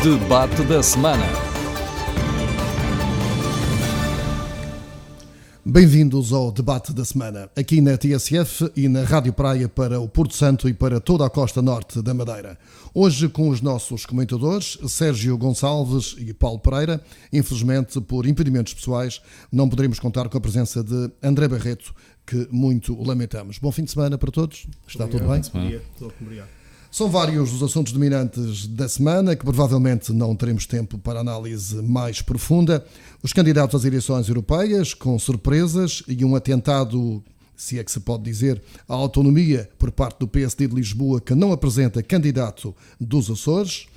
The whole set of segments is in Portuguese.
Debate da semana. Bem-vindos ao Debate da Semana, aqui na TSF e na Rádio Praia para o Porto Santo e para toda a costa norte da Madeira. Hoje com os nossos comentadores, Sérgio Gonçalves e Paulo Pereira. Infelizmente, por impedimentos pessoais, não poderemos contar com a presença de André Barreto, que muito lamentamos. Bom fim de semana para todos. Está tudo bem? Obrigado. São vários os assuntos dominantes da semana, que provavelmente não teremos tempo para análise mais profunda. Os candidatos às eleições europeias, com surpresas e um atentado, se é que se pode dizer, à autonomia por parte do PSD de Lisboa, que não apresenta candidato dos Açores.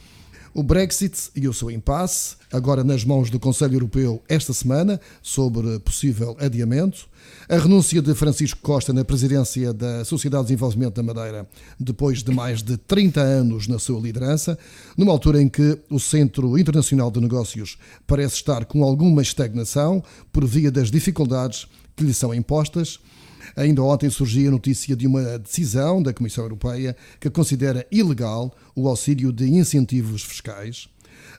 O Brexit e o seu impasse, agora nas mãos do Conselho Europeu esta semana, sobre possível adiamento. A renúncia de Francisco Costa na presidência da Sociedade de Desenvolvimento da Madeira, depois de mais de 30 anos na sua liderança, numa altura em que o Centro Internacional de Negócios parece estar com alguma estagnação por via das dificuldades que lhe são impostas. Ainda ontem surgia a notícia de uma decisão da Comissão Europeia que considera ilegal o auxílio de incentivos fiscais.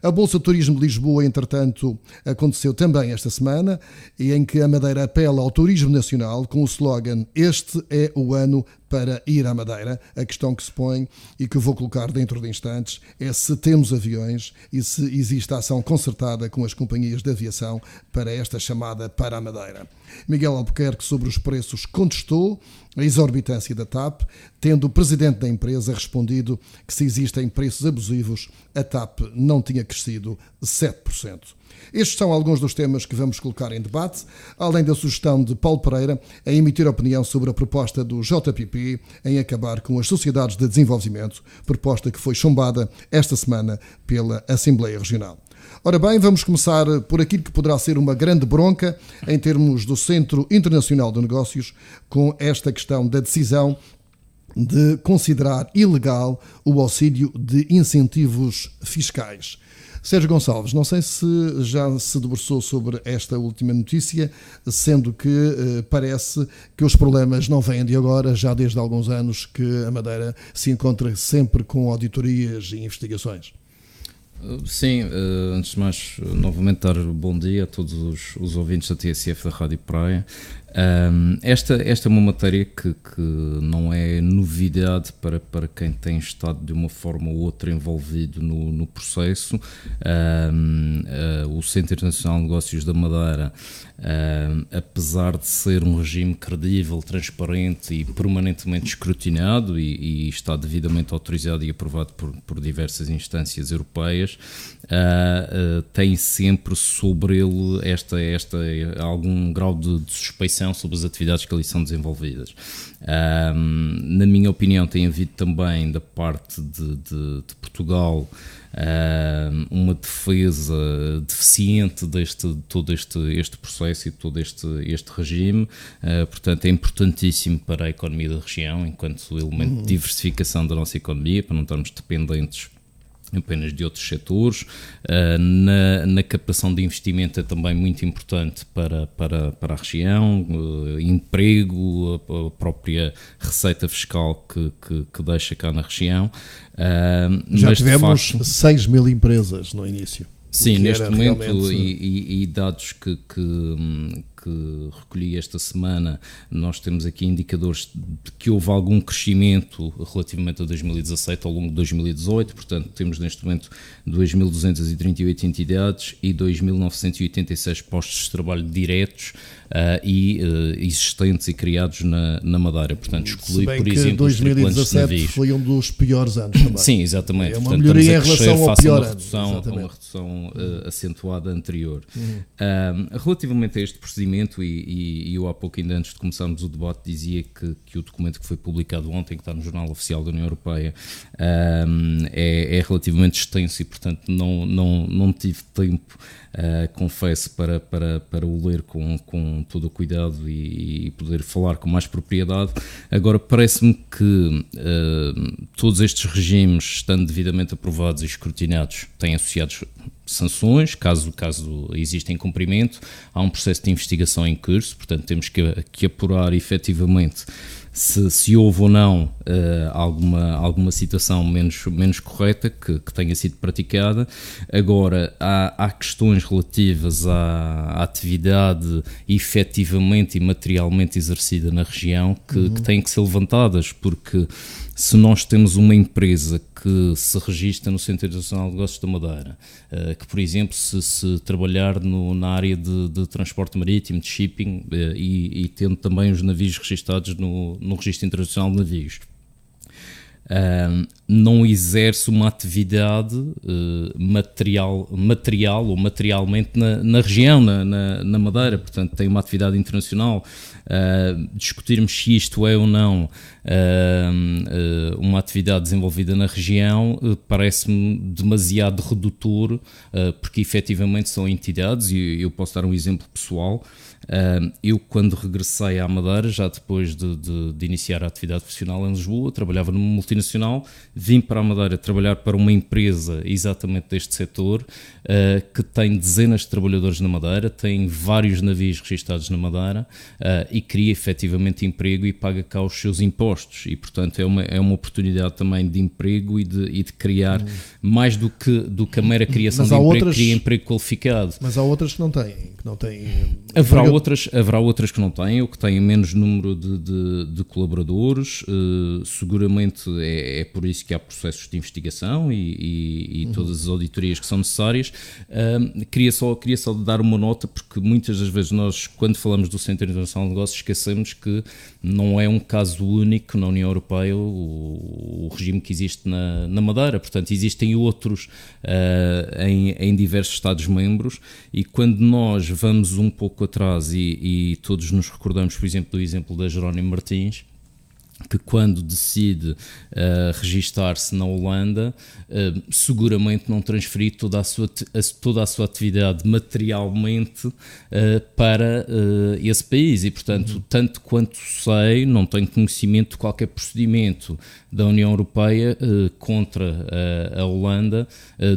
A Bolsa de Turismo de Lisboa, entretanto, aconteceu também esta semana, e em que a Madeira apela ao turismo nacional com o slogan "Este é o ano para ir à Madeira". A questão que se põe e que vou colocar dentro de instantes é se temos aviões e se existe ação concertada com as companhias de aviação para esta chamada para a Madeira. Miguel Albuquerque, sobre os preços, contestou a exorbitância da TAP, tendo o presidente da empresa respondido que se existem preços abusivos, a TAP não tinha crescido 7%. Estes são alguns dos temas que vamos colocar em debate, além da sugestão de Paulo Pereira em emitir opinião sobre a proposta do JPP em acabar com as sociedades de desenvolvimento, proposta que foi chumbada esta semana pela Assembleia Regional. Ora bem, vamos começar por aquilo que poderá ser uma grande bronca em termos do Centro Internacional de Negócios, com esta questão da decisão de considerar ilegal o auxílio de incentivos fiscais. Sérgio Gonçalves, não sei se já se debruçou sobre esta última notícia, sendo que parece que os problemas não vêm de agora, já desde há alguns anos que a Madeira se encontra sempre com auditorias e investigações. Sim, antes de mais, novamente dar bom dia a todos os ouvintes da TSF da Rádio Praia. Esta é uma matéria que não é novidade para quem tem estado de uma forma ou outra envolvido no processo. O Centro Internacional de Negócios da Madeira, apesar de ser um regime credível, transparente e permanentemente escrutinado e está devidamente autorizado e aprovado por diversas instâncias europeias, tem sempre sobre ele algum grau de suspeição sobre as atividades que ali são desenvolvidas. Na minha opinião, tem havido também da parte de Portugal uma defesa deficiente de todo este processo e de todo este regime. Portanto, é importantíssimo para a economia da região, enquanto elemento de diversificação da nossa economia, para não estarmos dependentes apenas de outros setores. Na captação de investimento é também muito importante para a região, emprego, a própria receita fiscal que deixa cá na região. Já tivemos 6 mil empresas no início. Sim, neste momento, e dados que recolhi esta semana, nós temos aqui indicadores de que houve algum crescimento relativamente a 2017 ao longo de 2018, portanto temos neste momento 2.238 entidades e 2.986 postos de trabalho diretos e existentes e criados na Madeira. Portanto, exclui, por exemplo, 2017 foi um dos piores anos também. Sim, exatamente. É uma portanto, melhoria em relação ao pior ano. Uma redução acentuada anterior. Relativamente a este procedimento, e eu há pouco, ainda antes de começarmos o debate, dizia que o documento que foi publicado ontem, que está no Jornal Oficial da União Europeia, é relativamente extenso e, portanto, não tive tempo, confesso, para o ler com todo o cuidado e poder falar com mais propriedade. Agora, parece-me que todos estes regimes, estando devidamente aprovados e escrutinados, têm associados sanções, caso exista incumprimento. Há um processo de investigação em curso, portanto temos que apurar efetivamente se houve ou não alguma situação menos correta que tenha sido praticada. Agora, há questões relativas à atividade efetivamente e materialmente exercida na região que têm que ser levantadas, porque se nós temos uma empresa que se registra no Centro Internacional de Negócios da Madeira, que, por exemplo, se trabalhar na área de transporte marítimo, de shipping, e tendo também os navios registados no Registro Internacional de Navios, não exerce uma atividade material ou materialmente na região, na Madeira, portanto tem uma atividade internacional. Discutirmos se isto é ou não uma atividade desenvolvida na região parece-me demasiado redutor, porque efetivamente são entidades, e eu posso dar um exemplo pessoal. Eu, quando regressei à Madeira, já depois de iniciar a atividade profissional em Lisboa, trabalhava numa multinacional, vim para a Madeira trabalhar para uma empresa exatamente deste setor, que tem dezenas de trabalhadores na Madeira, tem vários navios registados na Madeira, e cria efetivamente emprego e paga cá os seus impostos, e portanto é uma oportunidade também de emprego e de criar mais do que a mera criação de emprego, cria emprego qualificado. Mas há outras que não têm. Haverá outras que não têm, ou que têm menos número de colaboradores. Seguramente é por isso que há processos de investigação e todas as auditorias que são necessárias. Queria só dar uma nota, porque muitas das vezes nós, quando falamos do Centro Internacional de Negócios, esquecemos que não é um caso único na União Europeia o regime que existe na Madeira. Portanto, existem outros em diversos Estados-membros, e quando nós vamos um pouco atrás e todos nos recordamos, por exemplo, do exemplo da Jerónimo Martins, que quando decide registar-se na Holanda, seguramente não transferiu toda a sua atividade materialmente para esse país, e portanto, tanto quanto sei, não tenho conhecimento de qualquer procedimento da União Europeia contra a Holanda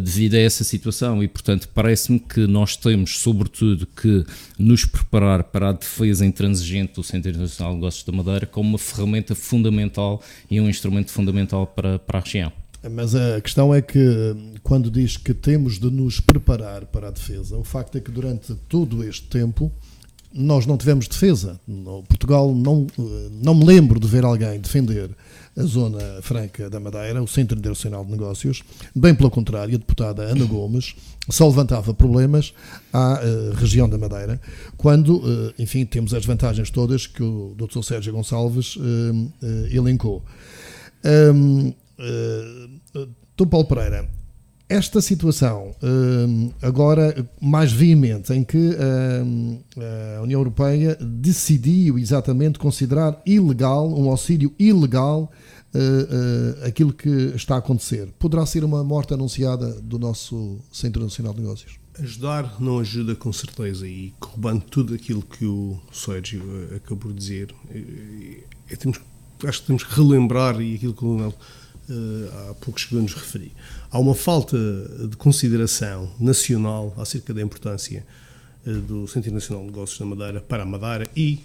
devido a essa situação, e portanto parece-me que nós temos sobretudo que nos preparar para a defesa intransigente do Centro Internacional de Negócios da Madeira como uma ferramenta fundamental e um instrumento fundamental para a região. Mas a questão é que, quando diz que temos de nos preparar para a defesa, o facto é que durante todo este tempo nós não tivemos defesa. No Portugal não me lembro de ver alguém defender a Zona Franca da Madeira, o Centro Internacional de Negócios. Bem pelo contrário, a deputada Ana Gomes só levantava problemas à região da Madeira, quando, enfim, temos as vantagens todas que o Dr. Sérgio Gonçalves elencou. Dr. Paulo Pereira, esta situação agora mais veemente, em que a União Europeia decidiu exatamente considerar ilegal, um auxílio ilegal, aquilo que está a acontecer, poderá ser uma morte anunciada do nosso Centro Nacional de Negócios? Ajudar não ajuda, com certeza, e corroborando tudo aquilo que o Sérgio acabou de dizer, acho que temos que relembrar, e aquilo que o Leonel há poucos segundos referi. Há uma falta de consideração nacional acerca da importância do Centro Nacional de Negócios da Madeira para a Madeira e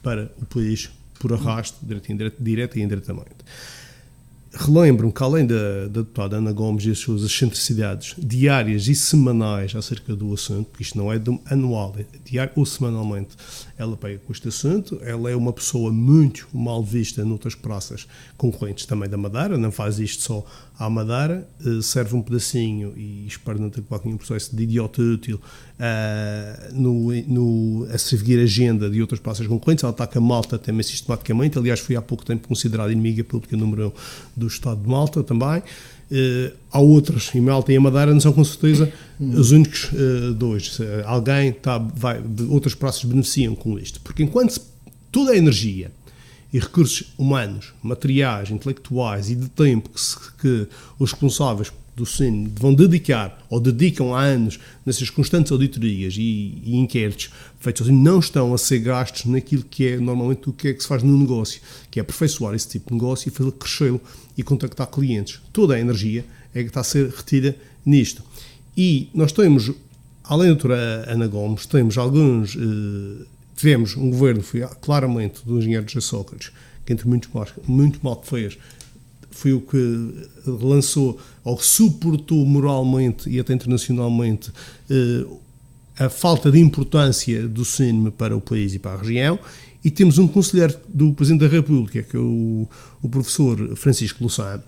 para o país por arrasto, direta e indiretamente. Relembro-me que, além da deputada Ana Gomes e as suas excentricidades diárias e semanais acerca do assunto, porque isto não é anual, é diário ou semanalmente, ela pega com este assunto. Ela é uma pessoa muito mal vista noutras praças concorrentes também da Madeira, não faz isto só à Madeira, serve um pedacinho, e espero não ter qualquer processo de idiota útil, a seguir a agenda de outras praças concorrentes. Ela ataca Malta também sistematicamente, aliás foi há pouco tempo considerada inimiga pública número 1 do Estado de Malta também. Há outras, e Malta e a Madeira não são com certeza os únicos dois. Alguém outras praças beneficiam com isto, porque enquanto toda a energia e recursos humanos, materiais, intelectuais e de tempo que os responsáveis do SIN vão dedicar ou dedicam há anos nessas constantes auditorias e inquéritos feitos assim, não estão a ser gastos naquilo que é normalmente o que é que se faz no negócio, que é aperfeiçoar esse tipo de negócio e fazer crescê-lo e contactar clientes. Toda a energia é que está a ser retida nisto. E nós temos, além da doutora Ana Gomes, temos alguns tivemos um governo que foi claramente do engenheiro José Sócrates, que entre muito mal que fez, foi o que lançou ou suportou moralmente e até internacionalmente a falta de importância do cinema para o país e para a região. E temos um conselheiro do Presidente da República, que é o professor Francisco Louçã,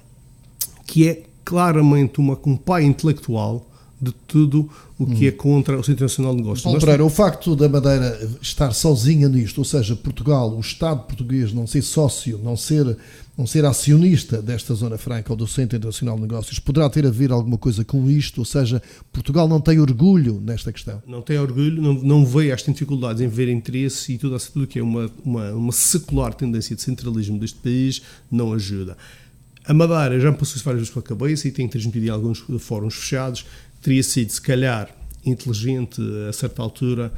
que é claramente um pai intelectual de tudo o que é contra o Centro Nacional de Negócios. Paulo Pereira, o facto da Madeira estar sozinha nisto, ou seja, Portugal, o Estado português não ser sócio, não ser acionista desta Zona Franca ou do Centro Internacional de Negócios, poderá ter a ver alguma coisa com isto? Ou seja, Portugal não tem orgulho nesta questão? Não tem orgulho, não vê estas dificuldades em ver interesse, e tudo que é uma secular tendência de centralismo deste país não ajuda. A Madeira já me passou-se várias vezes pela cabeça e tem transmitido em alguns fóruns fechados. Teria sido, se calhar, inteligente a certa altura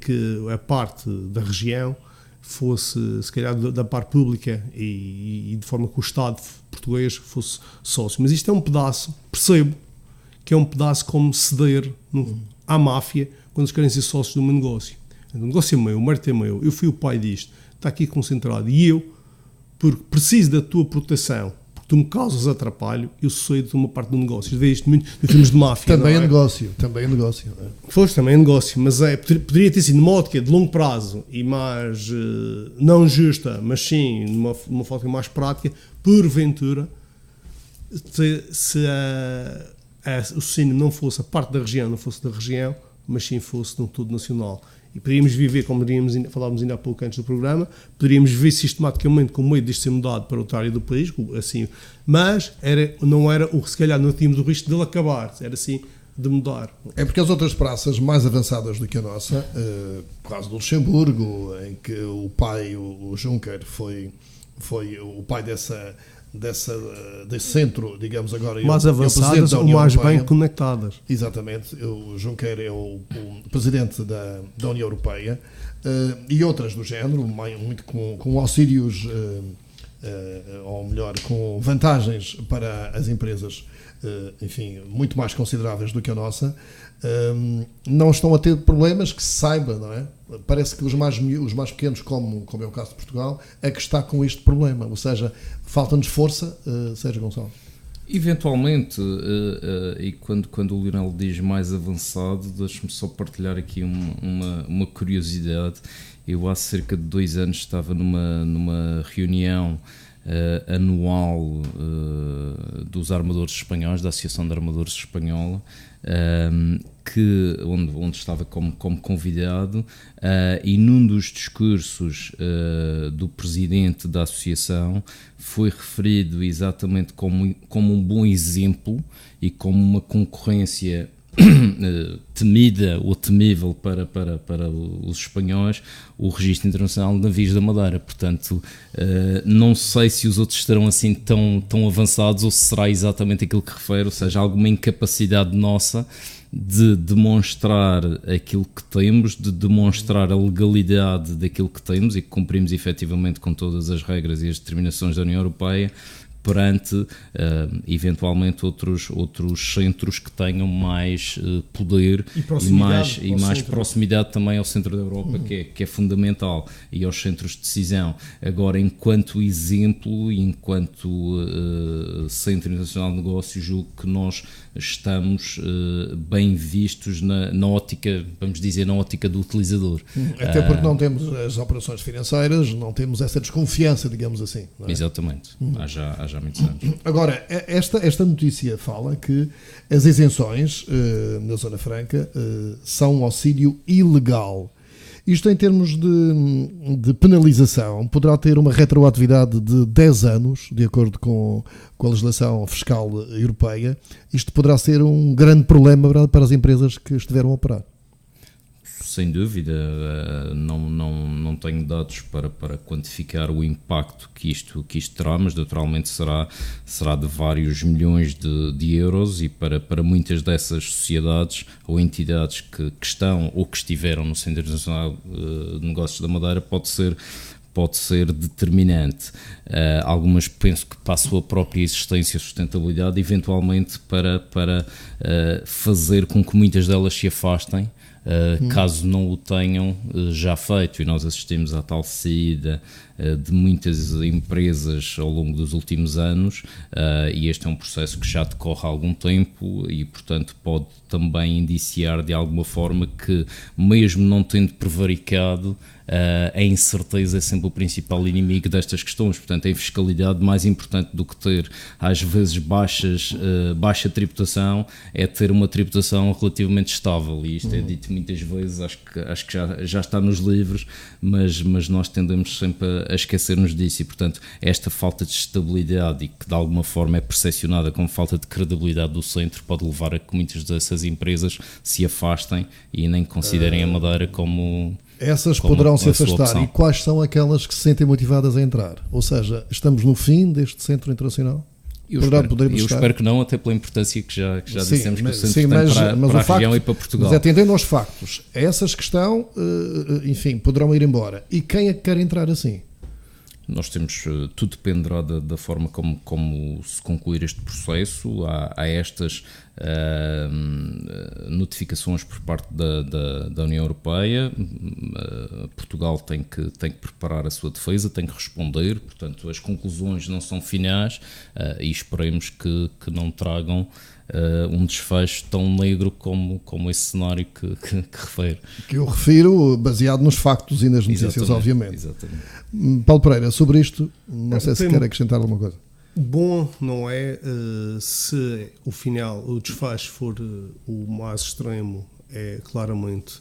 que a parte da região fosse, se calhar, da parte pública e de forma que o Estado português fosse sócio. Mas isto é um pedaço, percebo, que é um pedaço como ceder à máfia quando eles querem ser sócios de um negócio. O negócio é meu, o mérito é meu, eu fui o pai disto, está aqui concentrado, e eu, porque preciso da tua proteção, tu me causas atrapalho, eu cedo de uma parte do negócio. Vê isto muito em termos de máfia. Também é negócio. Também é negócio. Foste, também é negócio, mas poderia ter sido numa ótica de longo prazo e mais, não justa, mas sim numa ótica mais prática, porventura, se o cinema não fosse a parte da região, não fosse da região, mas sim fosse de um todo nacional. E poderíamos viver, como falávamos ainda há pouco antes do programa, poderíamos viver sistematicamente com medo disto ser mudado para outra área do país, assim, mas não era, se calhar não tínhamos o risco dele acabar, era assim, de mudar. É porque as outras praças mais avançadas do que a nossa, caso do Luxemburgo, em que o pai, o Juncker, foi o pai desse centro, digamos agora, mais avançadas ou mais bem conectadas. Exatamente, o Juncker é o presidente da União Europeia, e outras do género, muito com auxílios, ou melhor, com vantagens para as empresas, enfim, muito mais consideráveis do que a nossa, não estão a ter problemas que se saiba, não é? Parece que os mais pequenos, como é o caso de Portugal, é que está com este problema, ou seja, falta-nos força, Sérgio Gonçalves. Eventualmente, e quando o Lionel diz mais avançado, deixe-me só partilhar aqui uma curiosidade. Eu há cerca de 2 anos estava numa reunião anual dos armadores espanhóis, da Associação de Armadores Espanhola, onde estava como convidado, e num dos discursos do presidente da associação foi referido exatamente como um bom exemplo e como uma concorrência temida ou temível para os espanhóis, o Registro Internacional de Navios da Madeira. Portanto, não sei se os outros estarão assim tão avançados ou se será exatamente aquilo que refere, ou seja, alguma incapacidade nossa de demonstrar aquilo que temos, de demonstrar a legalidade daquilo que temos e que cumprimos efetivamente com todas as regras e as determinações da União Europeia, perante eventualmente outros centros que tenham mais poder e mais proximidade também ao centro da Europa, que é fundamental, e aos centros de decisão. Agora, enquanto exemplo e enquanto Centro Internacional de Negócios, julgo que nós estamos bem vistos na ótica, vamos dizer, na ótica do utilizador. Até porque não temos as operações financeiras, não temos essa desconfiança, digamos assim. Não é? Exatamente, há já muitos anos. Agora, esta notícia fala que as isenções na Zona Franca são um auxílio ilegal. Isto, em termos de penalização, poderá ter uma retroatividade de 10 anos, de acordo com a legislação fiscal europeia. Isto poderá ser um grande problema para as empresas que estiveram a operar. Sem dúvida, não tenho dados para quantificar o impacto que isto terá, mas naturalmente será de vários milhões de euros, e para muitas dessas sociedades ou entidades que estão ou que estiveram no Centro Internacional de Negócios da Madeira pode ser determinante. Algumas penso que para a sua própria existência e sustentabilidade, eventualmente para fazer com que muitas delas se afastem caso não o tenham já feito, e nós assistimos à tal saída de muitas empresas ao longo dos últimos anos, e este é um processo que já decorre há algum tempo e, portanto, pode também indiciar de alguma forma que, mesmo não tendo prevaricado, a incerteza é sempre o principal inimigo destas questões. Portanto, a fiscalidade, mais importante do que ter às vezes baixa tributação, é ter uma tributação relativamente estável, e isto é dito muitas vezes, acho que já está nos livros, mas nós tendemos sempre a esquecer-nos disso, e portanto esta falta de estabilidade, e que de alguma forma é percepcionada como falta de credibilidade do centro, pode levar a que muitas dessas empresas se afastem e nem considerem a Madeira como... Essas poderão se afastar. E quais são aquelas que se sentem motivadas a entrar? Ou seja, estamos no fim deste centro internacional? Eu espero que não, até pela importância que já dissemos que o centro tem para a região e para Portugal. Mas atendendo aos factos, essas que estão, enfim, poderão ir embora. E quem é que quer entrar assim? Nós temos, tudo dependerá da forma como se concluir este processo. Há estas notificações por parte da União Europeia. Portugal tem que preparar a sua defesa, tem que responder, portanto as conclusões não são finais, e esperemos que não tragam um desfecho tão negro como esse cenário que refere. Que eu refiro baseado nos factos e nas notícias, obviamente. Exatamente. Paulo Pereira, sobre isto, não sei se quer acrescentar alguma coisa. Bom, não é? Se o desfecho for o mais extremo, é claramente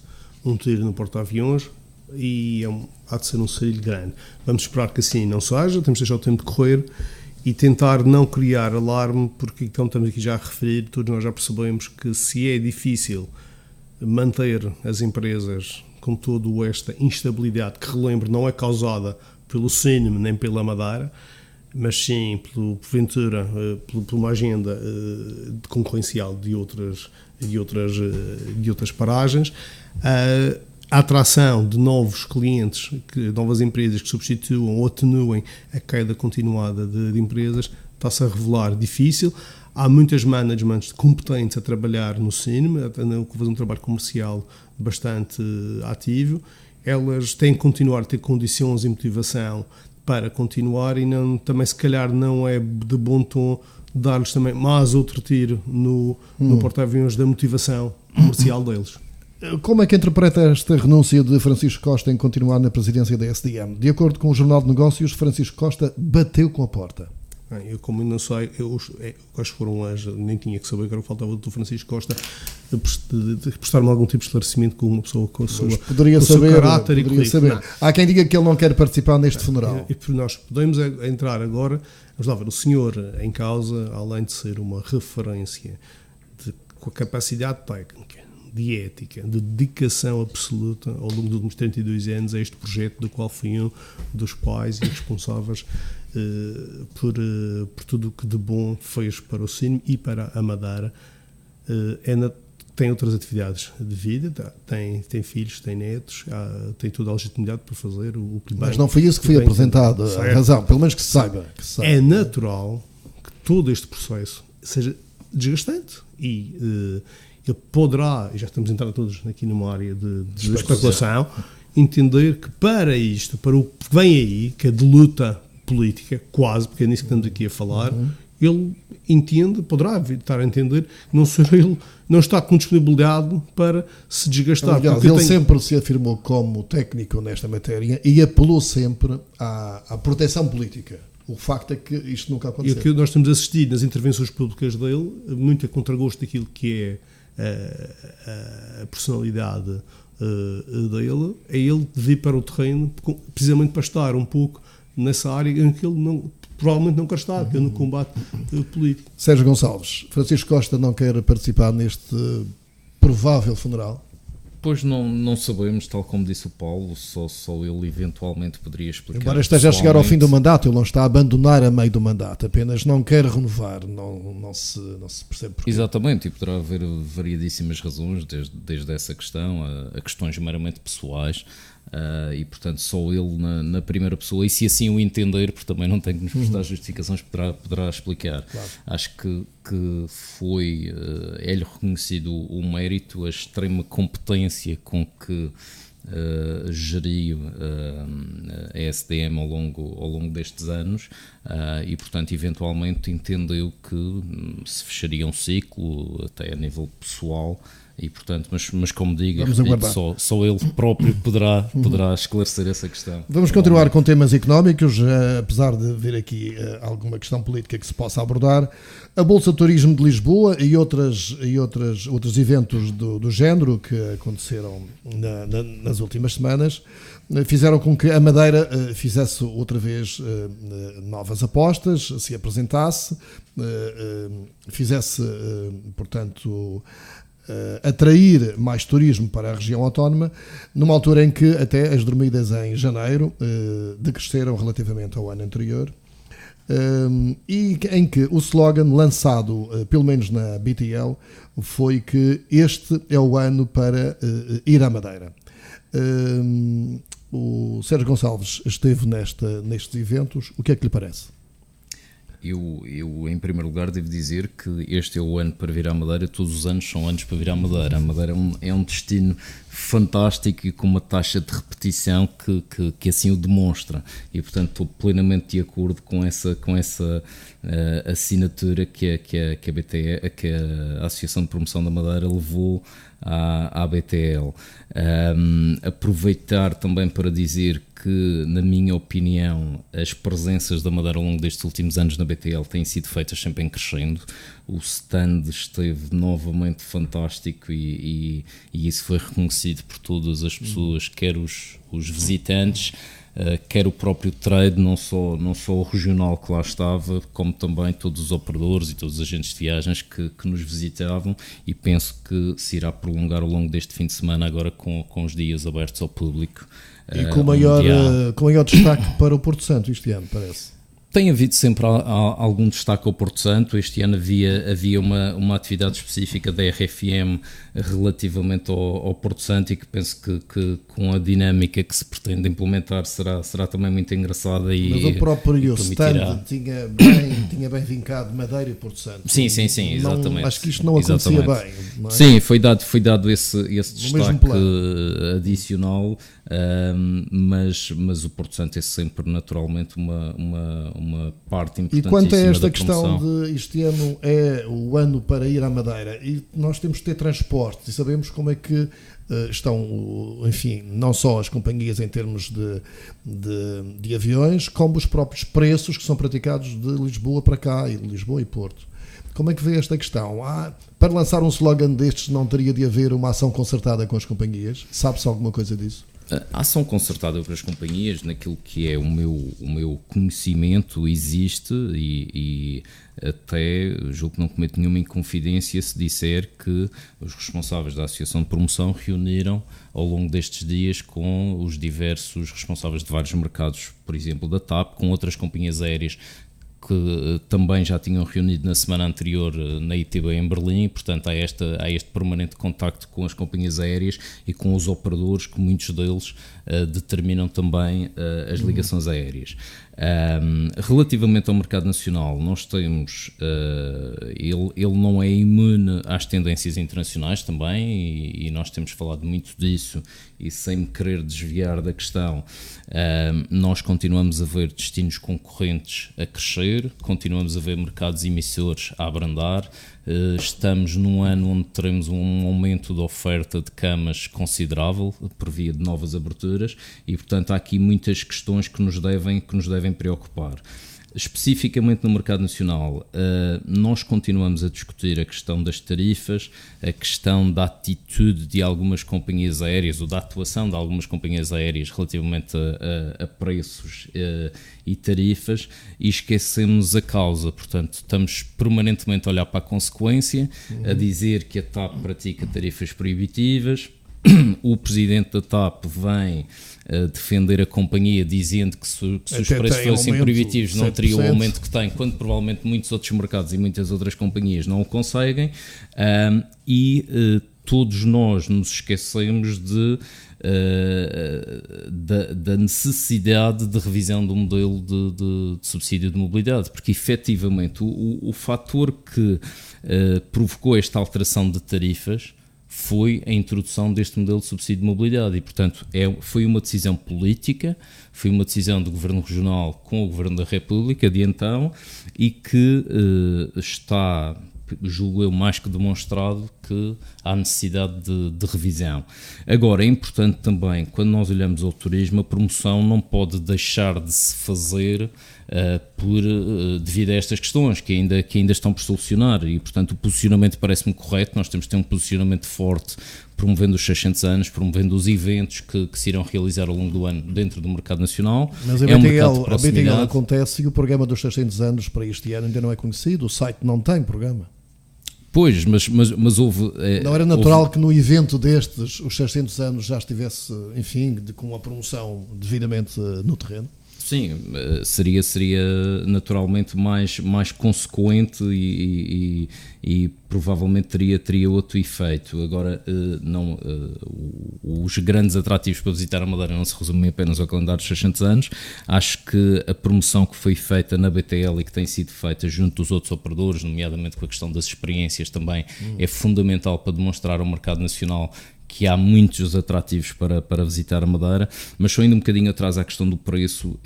um tiro no porta-aviões, e há de ser um sarilho grande. Vamos esperar que assim não seja, temos de deixar o tempo de correr e tentar não criar alarme, porque, como estamos aqui já a referir, todos nós já percebemos que se é difícil manter as empresas com toda esta instabilidade, que, relembro, não é causada pelo CINEM nem pela Madeira, mas sim porventura por uma agenda concorrencial de outras paragens, a atração de novos clientes, novas empresas que substituam ou atenuem a queda continuada de empresas, está-se a revelar difícil. Há muitas managements competentes a trabalhar no cinema, a fazer um trabalho comercial bastante ativo. Elas têm que continuar a ter condições e motivação para continuar, e também se calhar não é de bom tom dar-lhes também mais outro tiro no porta-aviões da motivação comercial deles. Como é que interpreta esta renúncia de Francisco Costa em continuar na presidência da SDM? De acordo com o Jornal de Negócios, Francisco Costa bateu com a porta. Eu, como não sei, acho que foram as, nem tinha que saber, que era o que faltava do Francisco Costa de prestar-me algum tipo de esclarecimento com uma pessoa com o seu caráter e currículo. Há quem diga que ele não quer participar neste funeral. E nós podemos entrar agora, vamos lá ver, o senhor em causa, além de ser uma referência com a capacidade técnica, de ética, de dedicação absoluta ao longo dos últimos 32 anos a este projeto, do qual fui um dos pais e responsáveis por tudo o que de bom fez para o CINEM e para a Madeira. Tem outras atividades de vida, tem filhos, tem netos, tem toda a legitimidade para fazer o que bem. Mas não foi isso que foi apresentado, a razão, pelo menos que se saiba. É natural que todo este processo seja desgastante e ele poderá, e já estamos a entrar todos aqui numa área de especulação, entender que para isto, para o que vem aí, que é de luta política, quase, porque é nisso que estamos aqui a falar, ele entende, poderá estar a entender, ele não está com disponibilidade para se desgastar. Aliás, ele sempre se afirmou como técnico nesta matéria e apelou sempre à proteção política. O facto é que isto nunca aconteceu. E o que nós temos assistido nas intervenções públicas dele, muito a contragosto daquilo que é a personalidade dele, é ele de vir para o terreno precisamente para estar um pouco nessa área em que ele provavelmente não quer estar, que é no combate político. Sérgio Gonçalves, Francisco Costa não quer participar neste provável funeral? Pois não sabemos, tal como disse o Paulo, só ele eventualmente poderia explicar. Embora esteja a chegar ao fim do mandato, ele não está a abandonar a meio do mandato, apenas não quer renovar, não se percebe porquê. Exatamente, e poderá haver variedíssimas razões, desde essa questão a questões meramente pessoais. e portanto só ele na primeira pessoa, e se assim o entender, porque também não tem que nos prestar justificações, poderá explicar. Claro. Acho que foi é-lhe reconhecido o mérito, a extrema competência com que geriu a SDM ao longo destes anos, e portanto eventualmente entendeu que se fecharia um ciclo até a nível pessoal, e portanto, mas como digo, só ele próprio poderá esclarecer essa questão. Vamos continuar com temas económicos, apesar de vir aqui alguma questão política que se possa abordar. A Bolsa de Turismo de Lisboa e outros eventos do género que aconteceram nas últimas semanas fizeram com que a Madeira fizesse outra vez novas apostas, se apresentasse, fizesse, portanto, atrair mais turismo para a região autónoma, numa altura em que até as dormidas em janeiro decresceram relativamente ao ano anterior, e em que o slogan lançado, pelo menos na BTL, foi que este é o ano para ir à Madeira. O Sérgio Gonçalves esteve nestes eventos. O que é que lhe parece? Eu, em primeiro lugar, devo dizer que este é o ano para vir à Madeira. Todos os anos são anos para vir à Madeira. A Madeira é um destino fantástico e com uma taxa de repetição que assim o demonstra. E, portanto, estou plenamente de acordo com essa assinatura que a Associação de Promoção da Madeira levou à BTL. Aproveitar também para dizer que, na minha opinião, as presenças da Madeira ao longo destes últimos anos na BTL têm sido feitas sempre em crescendo. O stand esteve novamente fantástico e isso foi reconhecido por todas as pessoas, quer os visitantes, quer o próprio trade, não só o regional que lá estava, como também todos os operadores e todos os agentes de viagens que nos visitavam, e penso que se irá prolongar ao longo deste fim de semana agora com os dias abertos ao público. E com maior destaque para o Porto Santo este ano, parece. Tem havido sempre algum destaque ao Porto Santo. Este ano havia uma atividade específica da RFM relativamente ao Porto Santo, e que penso que com a dinâmica que se pretende implementar será também muito engraçada. Mas o próprio stand tinha bem vincado Madeira e Porto Santo. Sim, exatamente. Acho que isto não acontecia bem. Não é? Sim, foi dado esse destaque adicional, mas o Porto Santo é sempre naturalmente uma parte importantíssima. E quanto a esta da questão promoção, de este ano é o ano para ir à Madeira, e nós temos de ter transporte, e sabemos como é que estão, enfim, não só as companhias em termos de aviões, como os próprios preços que são praticados de Lisboa para cá, e de Lisboa e Porto. Como é que vê esta questão? Para lançar um slogan destes não teria de haver uma ação concertada com as companhias? Sabe-se alguma coisa disso? A ação concertada com as companhias, naquilo que é o meu conhecimento, existe, e até julgo que não cometo nenhuma inconfidência se disser que os responsáveis da Associação de Promoção reuniram ao longo destes dias com os diversos responsáveis de vários mercados, por exemplo da TAP, com outras companhias aéreas que também já tinham reunido na semana anterior na ITB em Berlim. Portanto há este permanente contacto com as companhias aéreas e com os operadores, que muitos deles determinam também as ligações aéreas. Relativamente ao mercado nacional, nós temos, ele não é imune às tendências internacionais também, e nós temos falado muito disso, e sem me querer desviar da questão, nós continuamos a ver destinos concorrentes a crescer, continuamos a ver mercados emissores a abrandar. Estamos num ano onde teremos um aumento da oferta de camas considerável por via de novas aberturas, e portanto há aqui muitas questões que nos devem preocupar. Especificamente no mercado nacional, nós continuamos a discutir a questão das tarifas, a questão da atitude de algumas companhias aéreas, ou da atuação de algumas companhias aéreas relativamente a preços e tarifas, e esquecemos a causa. Portanto, estamos permanentemente a olhar para a consequência, a dizer que a TAP pratica tarifas proibitivas. O presidente da TAP vem defender a companhia, dizendo que se os preços fossem proibitivos não teria o aumento que tem, quando provavelmente muitos outros mercados e muitas outras companhias não o conseguem, e todos nós nos esquecemos de da necessidade de revisão do modelo de subsídio de mobilidade, porque efetivamente o fator que provocou esta alteração de tarifas foi a introdução deste modelo de subsídio de mobilidade e, portanto, foi uma decisão política, foi uma decisão do Governo Regional com o Governo da República de então e que está, julgo eu, mais que demonstrado que há necessidade de revisão. Agora, é importante também, quando nós olhamos ao turismo, a promoção não pode deixar de se fazer devido a estas questões que ainda estão por solucionar e, portanto, o posicionamento parece-me correto. Nós temos de ter um posicionamento forte, promovendo os 600 anos, promovendo os eventos que se irão realizar ao longo do ano dentro do mercado nacional. Mas a BTL acontece e o programa dos 600 anos para este ano ainda não é conhecido, o site não tem programa. Pois, mas houve... não era natural que no evento destes, os 600 anos, já estivesse, enfim, com a promoção devidamente no terreno? Sim, seria naturalmente mais consequente e provavelmente teria outro efeito. Agora, os grandes atrativos para visitar a Madeira não se resumem apenas ao calendário dos 600 anos. Acho que a promoção que foi feita na BTL e que tem sido feita junto dos outros operadores, nomeadamente com a questão das experiências também, é fundamental para demonstrar ao mercado nacional que há muitos atrativos para visitar a Madeira, mas só indo um bocadinho atrás à questão do preço,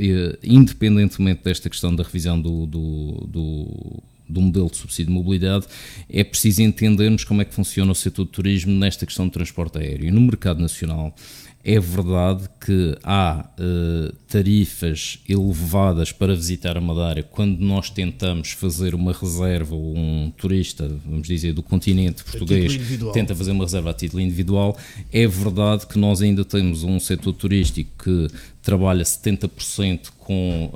independentemente desta questão da revisão do modelo de subsídio de mobilidade, é preciso entendermos como é que funciona o setor do turismo nesta questão do transporte aéreo. No mercado nacional, é verdade que há tarifas elevadas para visitar a Madeira quando nós tentamos fazer uma reserva, ou um turista, vamos dizer, do continente português tenta fazer uma reserva a título individual. É verdade que nós ainda temos um setor turístico que trabalha 70% com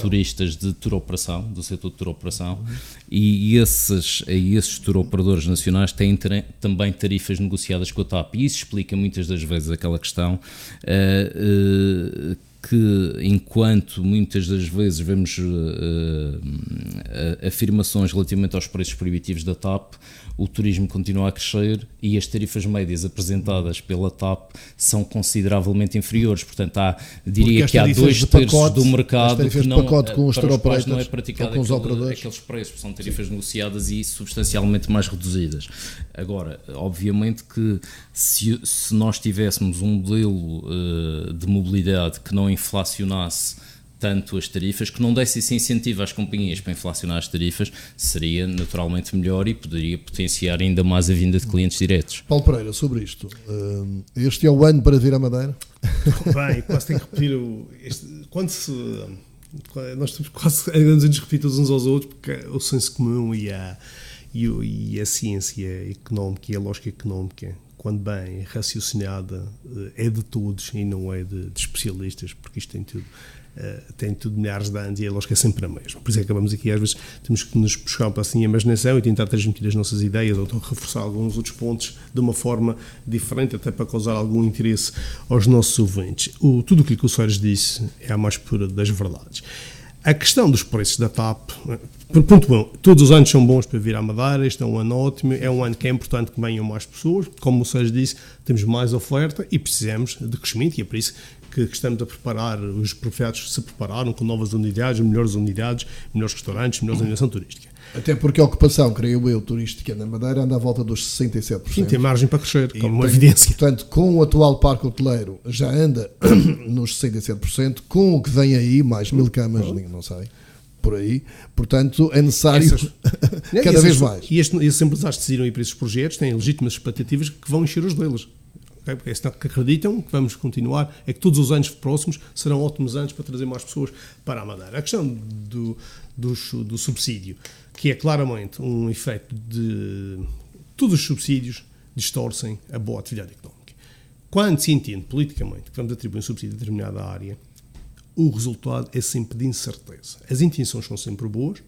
turistas de tour-operação, do setor de tour-operação, e esses tour-operadores nacionais têm também tarifas negociadas com a TAP, e isso explica muitas das vezes aquela questão que, enquanto muitas das vezes vemos afirmações relativamente aos preços proibitivos da TAP, o turismo continua a crescer e as tarifas médias apresentadas pela TAP são consideravelmente inferiores. Portanto, diria que há 2/3 do mercado que não, com os para os quais não é com praticado aqueles preços, são tarifas negociadas e substancialmente mais reduzidas. Agora, obviamente que se nós tivéssemos um modelo de mobilidade que não inflacionasse tanto as tarifas, que não desse esse incentivo às companhias para inflacionar as tarifas, seria naturalmente melhor e poderia potenciar ainda mais a vinda de clientes diretos. Paulo Pereira, sobre isto, este é o ano para vir à Madeira? Bem, quase tenho que repetir nós estamos quase a nos repetir todos uns aos outros, porque o senso comum e a ciência económica e a lógica económica, quando bem raciocinada, é de todos e não é de especialistas, porque isto tem tudo milhares de anos e a lógica é sempre a mesma. Por isso é que acabamos aqui, às vezes, temos que nos puxar para assim a imaginação e tentar transmitir as nossas ideias ou então reforçar alguns outros pontos de uma forma diferente, até para causar algum interesse aos nossos ouvintes. Tudo aquilo que o Soares disse é a mais pura das verdades. A questão dos preços da TAP, ponto bom, todos os anos são bons para vir à Madeira, este é um ano ótimo, é um ano que é importante que venham mais pessoas, como o Sérgio disse, temos mais oferta e precisamos de crescimento, e é por isso que estamos a preparar, os proprietários se prepararam com novas unidades, melhores restaurantes, melhores animação turística. Até porque a ocupação, creio eu, turística na Madeira anda à volta dos 67%. Sim, tem margem para crescer, como uma evidência. Portanto, com o atual parque hoteleiro já anda nos 67%, com o que vem aí, mais 1000 camas, não sei, por aí. Portanto, é necessário cada vez mais. E esses empresários decidiram ir para esses projetos, têm legítimas expectativas que vão encher os deles. Porque é sinal que acreditam que vamos continuar, é que todos os anos próximos serão ótimos anos para trazer mais pessoas para a Madeira. A questão do subsídio, que é claramente um efeito de todos os subsídios distorcem a boa atividade económica. Quando se entende politicamente que vamos atribuir um subsídio a determinada área, o resultado é sempre de incerteza. As intenções são sempre boas,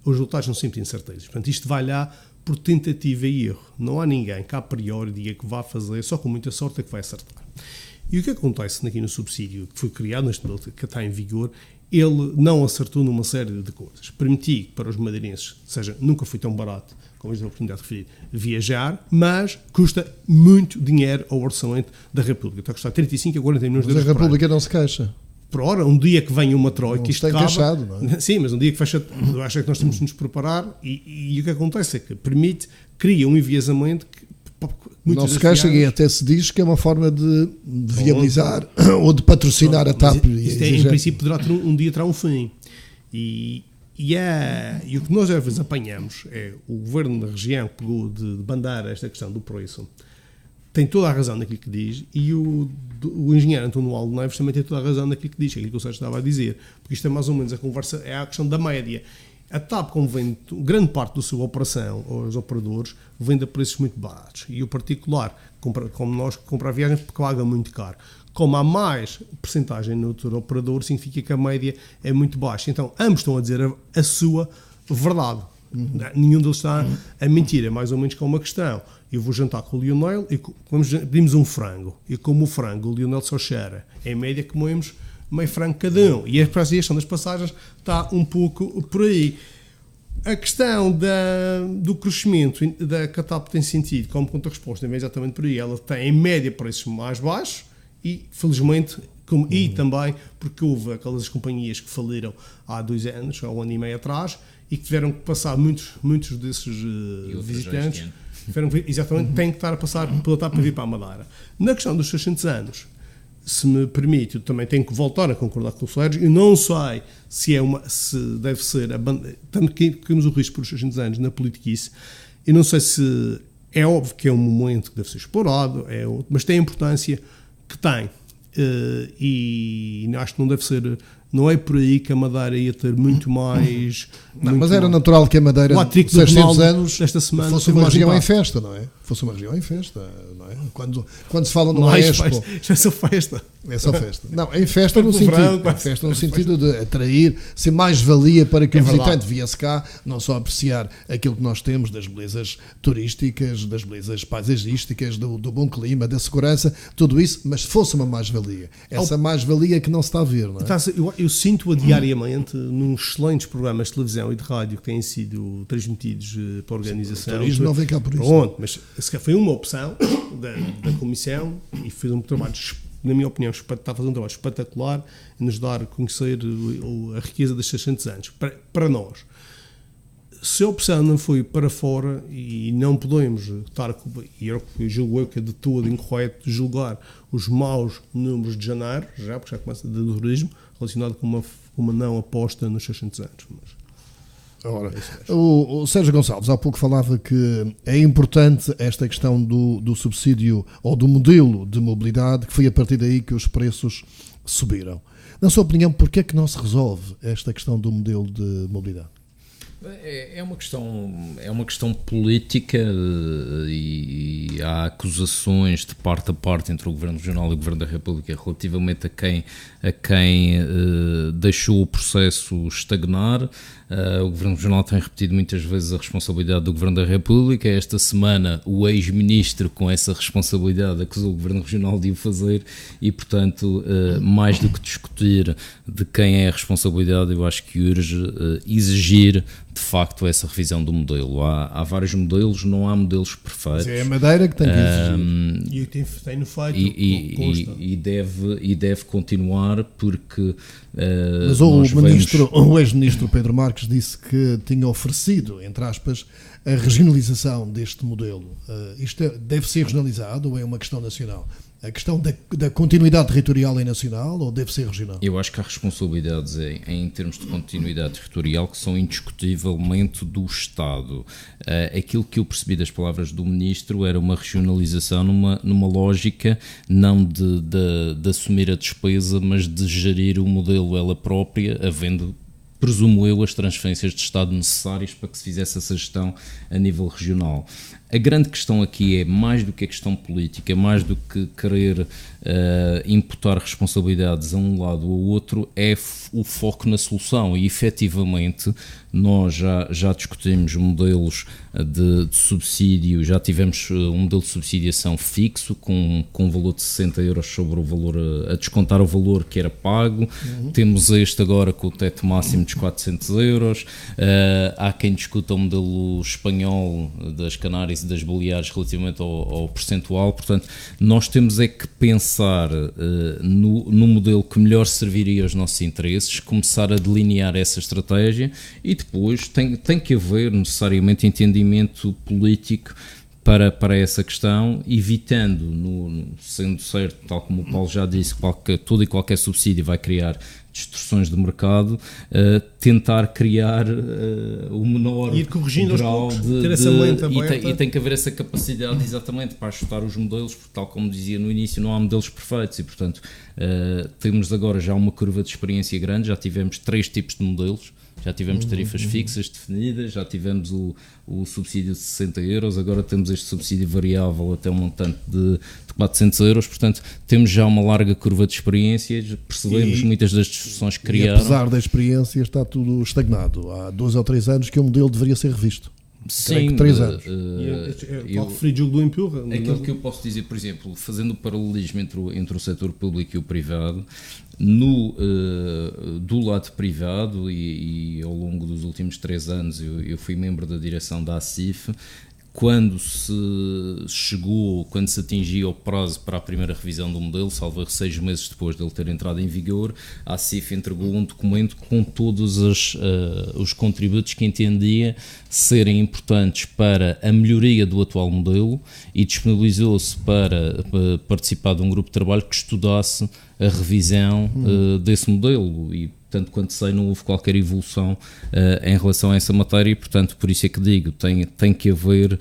os resultados são sempre de incertezas. Portanto, isto vai lá por tentativa e erro. Não há ninguém que a priori diga que vá fazer, só com muita sorte é que vai acertar. E o que acontece aqui no subsídio que foi criado neste modelo que está em vigor, ele não acertou numa série de coisas. Permitir que para os madeirenses, seja, nunca foi tão barato, como a oportunidade de referir, viajar, mas custa muito dinheiro ao orçamento da República. Está a custar 35 a 40 milhões de euros. Mas a República não se queixa. Por hora, um dia que venha uma troika, isto tem queixado, não é? Sim, mas um dia que fecha, eu acho que nós temos de nos preparar e o que acontece é que cria um enviesamento que não se queixa e até se diz que é uma forma de viabilizar ou de patrocinar a TAP. Isto em princípio poderá ter um dia terá um fim. E o que nós às vezes apanhamos é o governo da região que pegou de bandar esta questão do preço, tem toda a razão naquilo que diz, e o engenheiro António Aldo Neves também tem toda a razão naquilo que diz, aquilo que o Sérgio estava a dizer, porque isto é mais ou menos a conversa, é a questão da média. A TAP, como vem grande parte da sua operação, os operadores, vende a preços muito baratos, e o particular, como nós, que compra a viagem, paga muito caro. Como há mais percentagem no outro operador, significa que a média é muito baixa. Então, ambos estão a dizer a sua verdade. Nenhum deles está a mentir, é mais ou menos como uma questão. Eu vou jantar com o Lionel e pedimos um frango. E como o frango, o Lionel só cheira. Em média, comemos meio frango cada um. E a questão das passagens está um pouco por aí. A questão do crescimento da TAP tem sentido, como contra-resposta, é exatamente por aí. Ela tem, em média, preços mais baixos e, felizmente, e também porque houve aquelas companhias que faliram há 2 anos, há 1 ano e meio atrás, e que tiveram que passar muitos desses visitantes. Exatamente, têm que estar a passar pela TAP para vir para a Madeira. Na questão dos 600 anos, se me permite, eu também tenho que voltar a concordar com o Sérgio. Eu não sei se deve ser tanto que temos o risco por os 600 anos na politiquice. Eu não sei se é óbvio que é um momento que deve ser explorado, mas tem a importância que tem. E acho que não deve ser. Não é por aí que a Madeira ia ter muito mais. Mas era natural que a Madeira, 600 anos, desta semana, fosse uma região em festa, não é? Fosse uma região em festa, não é? Quando se fala numa Expo. É só festa. É só festa. Não, em festa no sentido de atrair, ser mais-valia para que o visitante viesse cá, não só apreciar aquilo que nós temos das belezas turísticas, das belezas paisagísticas, do bom clima, da segurança, tudo isso, mas fosse uma mais-valia. Essa mais-valia que não se está a ver, não é? Eu sinto-a diariamente nos excelentes programas de televisão e de rádio que têm sido transmitidos para a organização. O turismo não vem cá por isso. Pronto, mas foi uma opção da Comissão e fez um trabalho, na minha opinião, está a fazer um trabalho espetacular em nos dar a conhecer a riqueza dos 600 anos, para nós. Se a opção não foi para fora e não podemos estar, e eu julgo que é de todo incorreto julgar os maus números de janeiro, porque já começa do turismo, relacionado com uma não aposta nos 600 anos. Ora, o Sérgio Gonçalves há pouco falava que é importante esta questão do subsídio ou do modelo de mobilidade, que foi a partir daí que os preços subiram. Na sua opinião, porquê é que não se resolve esta questão do modelo de mobilidade? É uma questão política e há acusações de parte a parte entre o Governo Regional e o Governo da República relativamente a quem deixou o processo estagnar. O Governo Regional tem repetido muitas vezes a responsabilidade do Governo da República. Esta semana o ex-ministro com essa responsabilidade acusou o Governo Regional de o fazer e, portanto, mais do que discutir de quem é a responsabilidade, eu acho que urge exigir de facto essa revisão do modelo. Há vários modelos, não há modelos perfeitos. Mas é a Madeira que tem que exigir. E tem-no feito. E deve continuar porque... Mas o ex-ministro Pedro Marques disse que tinha oferecido, entre aspas, a regionalização deste modelo. Isto deve ser regionalizado ou é uma questão nacional? A questão da continuidade territorial é nacional ou deve ser regional? Eu acho que há responsabilidades em termos de continuidade territorial que são indiscutivelmente do Estado. Aquilo que eu percebi das palavras do Ministro era uma regionalização numa lógica não de assumir a despesa, mas de gerir o modelo ela própria, havendo, presumo eu, as transferências de Estado necessárias para que se fizesse essa gestão a nível regional. A grande questão aqui é, mais do que a questão política, mais do que querer imputar responsabilidades a um lado ou ao outro, é o foco na solução. E efetivamente nós já discutimos modelos de subsídio, já tivemos um modelo de subsidiação fixo com um valor de 60 euros sobre o valor, a descontar o valor que era pago. Temos este agora com o teto máximo dos 400 euros. Há quem discuta o modelo espanhol das Canárias e das Baleares relativamente ao percentual. Portanto, nós temos é que pensar no modelo que melhor serviria aos nossos interesses, começar a delinear essa estratégia e depois tem que haver necessariamente entendimento político para essa questão, evitando, sendo certo, tal como o Paulo já disse, todo e qualquer subsídio vai criar distorções de mercado, tentar criar o menor ir corrigindo grau ter essa mente e tem que haver essa capacidade exatamente para ajustar os modelos, porque tal como dizia no início, não há modelos perfeitos e, portanto, temos agora já uma curva de experiência grande, já tivemos 3 tipos de modelos. Já tivemos tarifas fixas definidas, já tivemos o subsídio de 60 euros, agora temos este subsídio variável até um montante de 400 euros, portanto temos já uma larga curva de experiências, percebemos muitas das discussões que criaram. E apesar da experiência está tudo estagnado, há 2 ou 3 anos que o modelo deveria ser revisto. Sim, 3 anos. Eu referi jogo do empurra. Aquilo que eu posso dizer, por exemplo, fazendo o paralelismo entre o setor público e o privado, do lado privado, e ao longo dos últimos 3 anos eu fui membro da direção da ACIF. Quando se atingia o prazo para a primeira revisão do modelo, salvo 6 meses depois dele ter entrado em vigor, a ACIF entregou um documento com todos os contributos que entendia serem importantes para a melhoria do atual modelo e disponibilizou-se para participar de um grupo de trabalho que estudasse a revisão desse modelo e, portanto, quanto sei, não houve qualquer evolução em relação a essa matéria e, portanto, por isso é que digo, tem que haver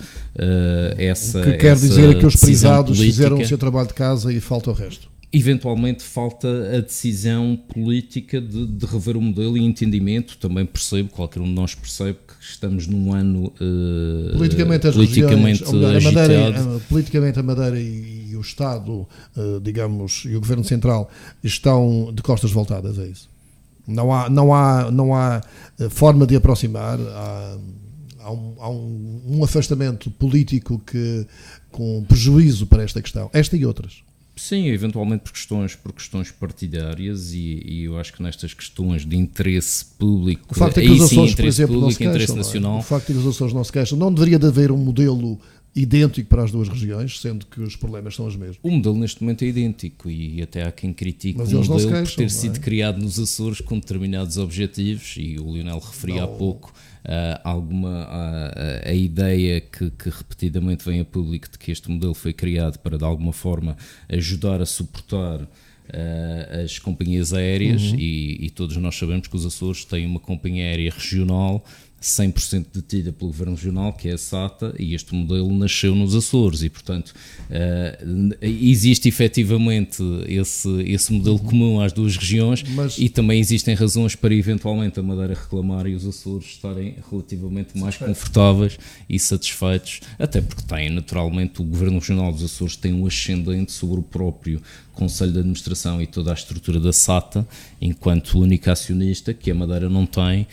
essa o que quer dizer é que os privados política. Fizeram o seu trabalho de casa e falta o resto. Eventualmente falta a decisão política de rever o modelo e entendimento. Também percebo, qualquer um de nós percebe que estamos num ano politicamente agitado. Politicamente a Madeira e o Estado, digamos, e o Governo Central estão de costas voltadas a isso. Não há forma de aproximar, há um afastamento político com prejuízo para esta questão, esta e outras. Sim, eventualmente por questões partidárias e eu acho que nestas questões de interesse público, o facto é que os Açores, por exemplo, não se queixam, interesse nacional, o facto é que os Açores não se queixam, não deveria de haver um modelo idêntico para as duas regiões, sendo que os problemas são os mesmos. O modelo neste momento é idêntico e até há quem critique o modelo por ter sido criado nos Açores com determinados objetivos e o Lionel referia há pouco a ideia que repetidamente vem a público de que este modelo foi criado para de alguma forma ajudar a suportar as companhias aéreas e todos nós sabemos que os Açores têm uma companhia aérea regional 100% detida pelo Governo Regional, que é a SATA, e este modelo nasceu nos Açores e, portanto, existe efetivamente esse modelo comum às duas regiões, e também existem razões para eventualmente a Madeira reclamar e os Açores estarem relativamente mais confortáveis e satisfeitos, até porque tem, naturalmente, o Governo Regional dos Açores tem um ascendente sobre o próprio Conselho de Administração e toda a estrutura da SATA, enquanto única acionista, que a Madeira não tem,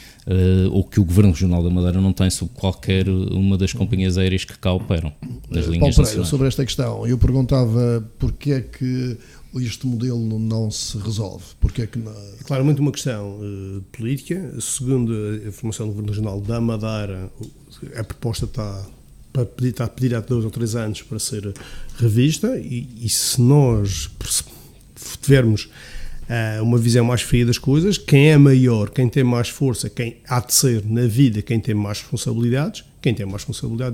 ou que o Governo Regional da Madeira não tem sobre qualquer uma das companhias aéreas que cá operam, das linhas nacionais. Sobre esta questão, eu perguntava porque é que este modelo não se resolve? Porque é que não... É claramente uma questão política. Segundo a informação do Governo Regional da Madeira, a proposta está a pedir há 2 ou 3 anos para ser revista e se nós tivermos uma visão mais fria das coisas, quem é maior, quem tem mais força, quem há de ser na vida, quem tem mais responsabilidades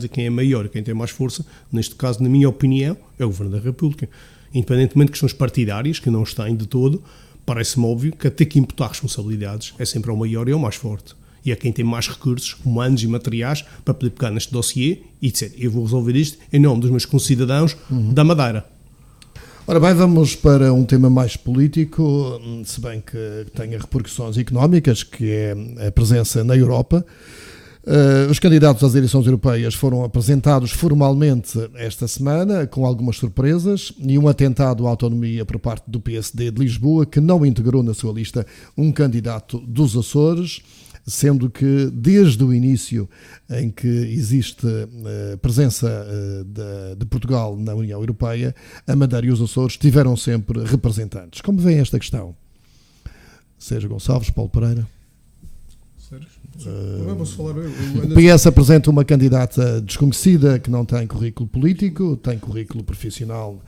e quem é maior e quem tem mais força, neste caso, na minha opinião, é o Governo da República. Independentemente de questões partidárias, que não os têm de todo, parece-me óbvio que a ter que imputar responsabilidades é sempre ao maior e ao mais forte. E é quem tem mais recursos humanos e materiais para poder pegar neste dossiê e dizer, eu vou resolver isto em nome dos meus concidadãos da Madeira. Ora bem, vamos para um tema mais político, se bem que tenha repercussões económicas, que é a presença na Europa. Os candidatos às eleições europeias foram apresentados formalmente esta semana, com algumas surpresas, e um atentado à autonomia por parte do PSD de Lisboa, que não integrou na sua lista um candidato dos Açores, sendo que desde o início em que existe a presença de Portugal na União Europeia, a Madeira e os Açores tiveram sempre representantes. Como vem esta questão? Sérgio Gonçalves, Paulo Pereira. O PS apresenta uma candidata desconhecida que não tem currículo político, tem currículo profissional,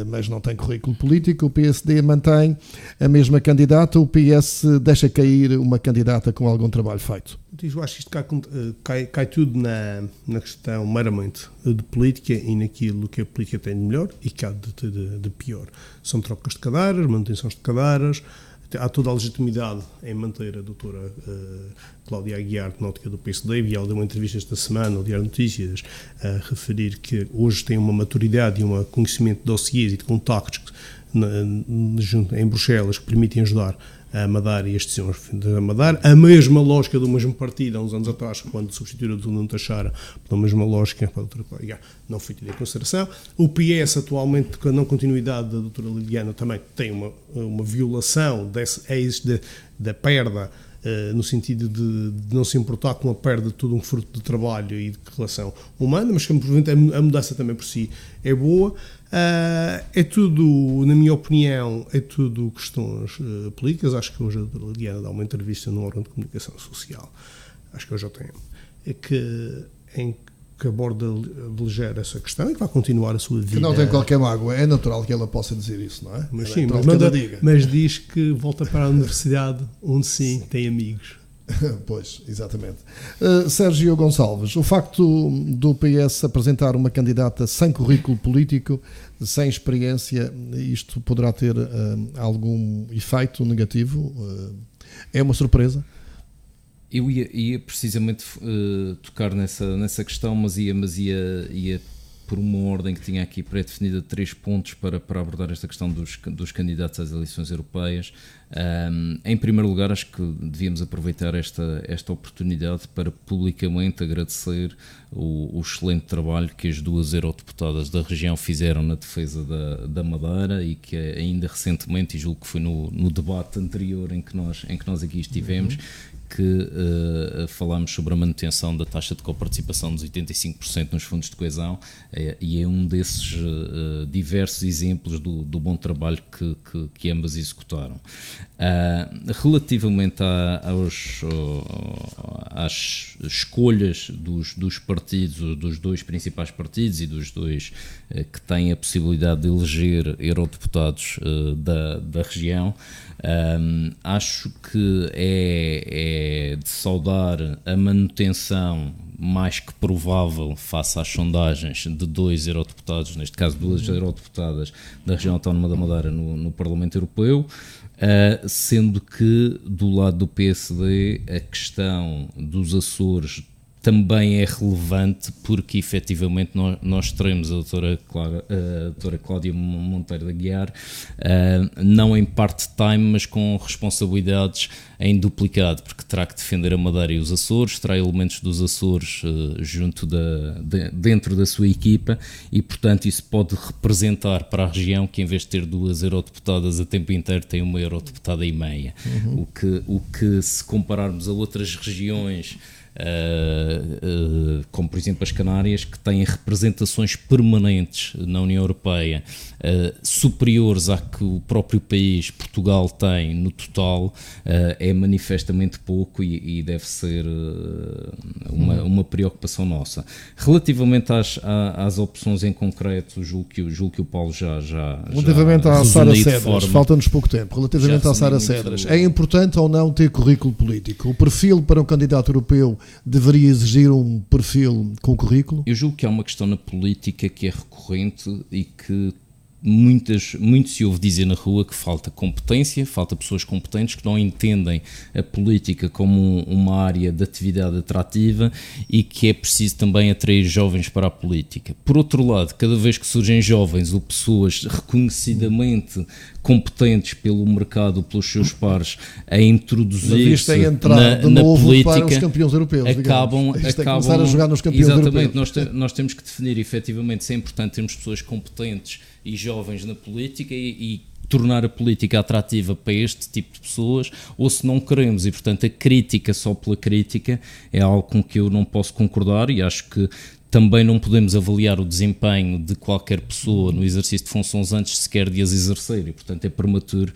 mas não tem currículo político. O PSD mantém a mesma candidata, o PS deixa cair uma candidata com algum trabalho feito. Eu acho que isto cai tudo na questão meramente de política e naquilo que a política tem de melhor e que há de pior. São trocas de cadeiras, manutenções de cadeiras. Há toda a legitimidade em manter a doutora Cláudia Aguiar na ótica do PSD, e ela deu uma entrevista esta semana ao Diário Notícias a referir que hoje tem uma maturidade e um conhecimento de dossiês e de contactos em Bruxelas que permitem ajudar a Madeira e as decisões da Madeira. A mesma lógica do mesmo partido, há uns anos atrás, quando substituiu a doutora Nuno Teixeira pela mesma lógica, para a doutora Cláudia, não foi tida em consideração. O PS, atualmente, com a não continuidade da doutora Liliana, também tem uma violação da perda, no sentido de não se importar com a perda de tudo um fruto de trabalho e de relação humana, mas que a mudança também por si é boa. É tudo, na minha opinião, é tudo questões políticas. Acho que hoje a doutora Liliana dá uma entrevista num órgão de comunicação social, acho que hoje já tem, em que aborda de ligeiro essa questão e que vai continuar a sua vida. Que não tem qualquer mágoa, é natural que ela possa dizer isso, não é? Mas ela sim, mas diz que volta para a universidade onde sim tem amigos. Pois, exatamente. Sérgio Gonçalves, o facto do PS apresentar uma candidata sem currículo político, sem experiência, isto poderá ter algum efeito negativo? É uma surpresa? Eu ia precisamente tocar nessa questão, mas ia por uma ordem que tinha aqui pré-definida de 3 pontos para abordar esta questão dos candidatos às eleições europeias. Em primeiro lugar, acho que devíamos aproveitar esta oportunidade para publicamente agradecer o excelente trabalho que as 2 eurodeputadas da região fizeram na defesa da Madeira e que ainda recentemente, e julgo que foi no debate anterior em que nós aqui estivemos, que falámos sobre a manutenção da taxa de coparticipação dos 85% nos fundos de coesão, e é um desses diversos exemplos do bom trabalho que ambas executaram. Relativamente às escolhas dos partidos, dos 2 principais partidos e dos 2 que têm a possibilidade de eleger eurodeputados da região, acho que é de saudar a manutenção mais que provável, face às sondagens, de 2 eurodeputados, neste caso 2 eurodeputadas da região autónoma da Madeira no Parlamento Europeu, sendo que do lado do PSD a questão dos Açores também é relevante, porque efetivamente nós teremos a doutora Cláudia Monteiro de Aguiar, não em part-time, mas com responsabilidades em duplicado, porque terá que defender a Madeira e os Açores, terá elementos dos Açores dentro da sua equipa, e portanto isso pode representar para a região que, em vez de ter 2 eurodeputadas a tempo inteiro, tem 1 eurodeputada e meia. O que, se compararmos a outras regiões, como por exemplo as Canárias, que têm representações permanentes na União Europeia superiores à que o próprio país, Portugal, tem no total, é manifestamente pouco e deve ser uma preocupação nossa. Relativamente às opções em concreto, julgo que o Paulo já relativamente à Sara Cedras, falta-nos pouco tempo. Relativamente à Sara Cedras, é importante ou não ter currículo político? O perfil para um candidato europeu deveria exigir um perfil com currículo? Eu julgo que há uma questão na política que é recorrente e que muito se ouve dizer na rua que falta competência, falta pessoas competentes que não entendem a política como uma área de atividade atrativa e que é preciso também atrair jovens para a política. Por outro lado, cada vez que surgem jovens ou pessoas reconhecidamente competentes pelo mercado, pelos seus pares, a introduzir-se na política, para os campeões europeus, acabam começar a jogar nos campeões exatamente, europeus. Nós temos que definir efetivamente se é importante termos pessoas competentes e jovens na política e tornar a política atrativa para este tipo de pessoas, ou se não queremos, e portanto a crítica só pela crítica é algo com que eu não posso concordar, e acho que também não podemos avaliar o desempenho de qualquer pessoa no exercício de funções antes sequer de as exercer, e portanto é prematuro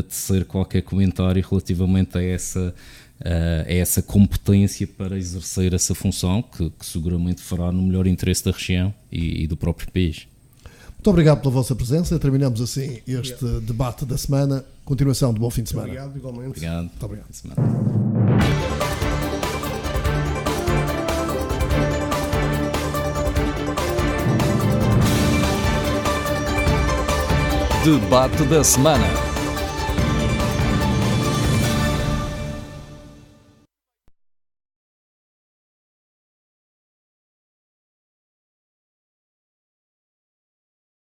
tecer qualquer comentário relativamente a essa competência para exercer essa função, que seguramente fará no melhor interesse da região e do próprio país. Muito obrigado pela vossa presença. Terminamos assim este debate da semana. Continuação de bom fim de semana. Obrigado, igualmente. Obrigado. Muito obrigado. Debate da semana.